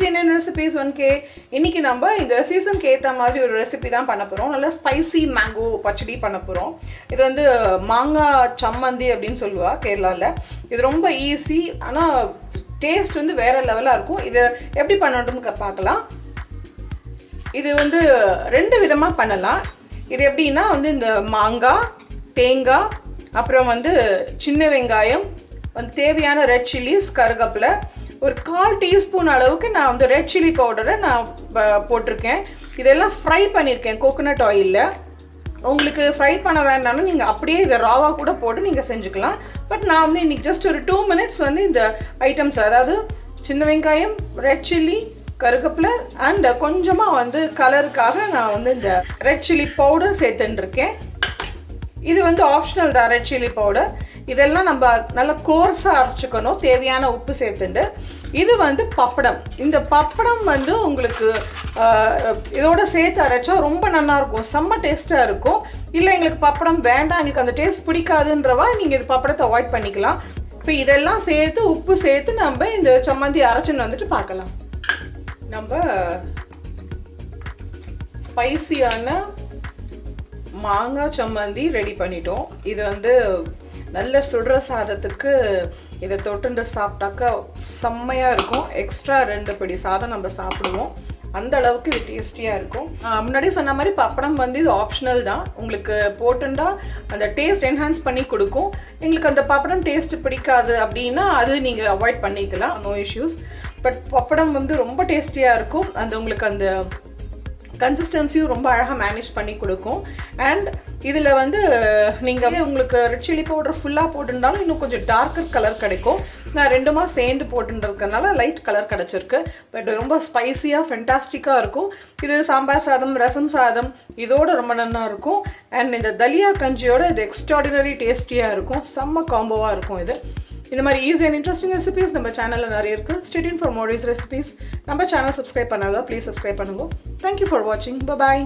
Easy Indian recipes 1K. இன்னைக்கு நம்ம இந்த சீசனுக்கு ஏத்த மாதிரி ஒரு ரெசிபி தான் பண்ண போறோம். நல்ல ஸ்பைசி மேங்கோ பச்சடி பண்ண போறோம். இது வந்து மாங்காய் சம்மந்தி அப்படினு சொல்லுவா கேரளால. இது ரொம்ப ஈஸி ஆனா டேஸ்ட் வந்து வேற லெவலா இருக்கும். இது எப்படி பண்ணணும்னு பார்க்கலாம். இது வந்து ரெண்டு விதமா பண்ணலாம். இது எப்படின்னா வந்து இந்த மாங்காய், தேங்காய், அப்புறம் வந்து சின்ன வெங்காயம், வந்து தேவையான ரெட் சில்லிஸ், கருவேப்பிலை, ஒரு 1/4 டீஸ்பூன் அளவுக்கு நான் வந்து ரெட் சில்லி பவுடரை நான் போட்டிருக்கேன். இதெல்லாம் ஃப்ரை பண்ணியிருக்கேன் கோகோனட் ஆயிலில். உங்களுக்கு ஃப்ரை பண்ண வேண்டாம்னு நீங்கள் அப்படியே இதை ராவாக கூட போட்டு நீங்கள் செஞ்சுக்கலாம். பட் நான் வந்து இன்றைக்கி ஜஸ்ட் ஒரு 2 மினிட்ஸ் வந்து இந்த ஐட்டம்ஸ், அதாவது சின்ன வெங்காயம், ரெட் சில்லி, கருவேப்பிலை அண்ட் கொஞ்சமாக வந்து கலருக்காக நான் வந்து இந்த ரெட் சில்லி பவுடர் சேர்த்துட்டுருக்கேன். இது வந்து ஆப்ஷனல் தான், ரெட் சில்லி பவுடர். இதெல்லாம் நம்ம நல்லா கோர்ஸாக அரைச்சிக்கணும், தேவையான உப்பு சேர்த்துண்டு. இது வந்து பப்படம். இந்த பப்படம் வந்து உங்களுக்கு இதோட சேர்த்து அரைச்சா ரொம்ப நல்லாயிருக்கும், செம்ம டேஸ்ட்டாக இருக்கும். இல்லை எங்களுக்கு பப்படம் வேண்டாம், எங்களுக்கு அந்த டேஸ்ட் பிடிக்காதுன்றவா நீங்கள் இது பப்படத்தை அவாய்ட் பண்ணிக்கலாம். இப்போ இதெல்லாம் சேர்த்து உப்பு சேர்த்து நம்ம இந்த சம்மந்தி அரைச்சின்னு வந்துட்டு பார்க்கலாம். நம்ம ஸ்பைசியான மாங்காய் சம்மந்தி ரெடி பண்ணிட்டோம். இது வந்து நல்ல சுடுற சாதத்துக்கு இதை தொட்டுண்டு சாப்பிட்டாக்கா செம்மையாக இருக்கும். எக்ஸ்ட்ரா 2 படி சாதம் நம்ம சாப்பிடுவோம், அந்த அளவுக்கு இது டேஸ்டியாக இருக்கும். முன்னாடி சொன்ன மாதிரி பப்படம் வந்து இது ஆப்ஷனல் தான். உங்களுக்கு போட்டுண்டா அந்த டேஸ்ட் என்ஹான்ஸ் பண்ணி கொடுக்கும். எங்களுக்கு அந்த பப்படம் டேஸ்ட் பிடிக்காது அப்படின்னா அது நீங்கள் அவாய்ட் பண்ணிக்கலாம், நோ இஷ்யூஸ். பட் பப்படம் வந்து ரொம்ப டேஸ்டியாக இருக்கும். அந்த உங்களுக்கு அந்த கன்சிஸ்டன்சியும் ரொம்ப அழகாக மேனேஜ் பண்ணி கொடுக்கும். அண்ட் இதில் வந்து நீங்கள் உங்களுக்கு ரெட் சில்லி பவுடர் ஃபுல்லாக போட்டுருந்தாலும் இன்னும் கொஞ்சம் டார்க்கர் கலர் கிடைக்கும். நான் 2மா சேர்ந்து போட்டுருக்கனால லைட் கலர் கிடச்சிருக்கு. பட் ரொம்ப ஸ்பைஸியாக ஃபென்டாஸ்டிக்காக இருக்கும். இது சாம்பார் சாதம், ரசம் சாதம் இதோட ரொம்ப நல்லா இருக்கும். அண்ட் இந்த தலியா கஞ்சியோட இது எக்ஸ்ட்ராடினரி டேஸ்டியாக இருக்கும், செம்ம காம்போவாக இருக்கும். இது இந்த மாதிரி ஈஸி அண்ட் இன்ட்ரெஸ்டிங் ரெசிபீஸ் நம்ம சேனலில் நிறைய இருக்குது. Stay tuned for more recipes. நம்ம சேனல் சப்ஸ்கிரைப் பண்ணாதா ப்ளீஸ் சப்ஸ்கிரைப் பண்ணுங்க. தேங்க்யூ ஃபார் வாட்சிங். பாய்.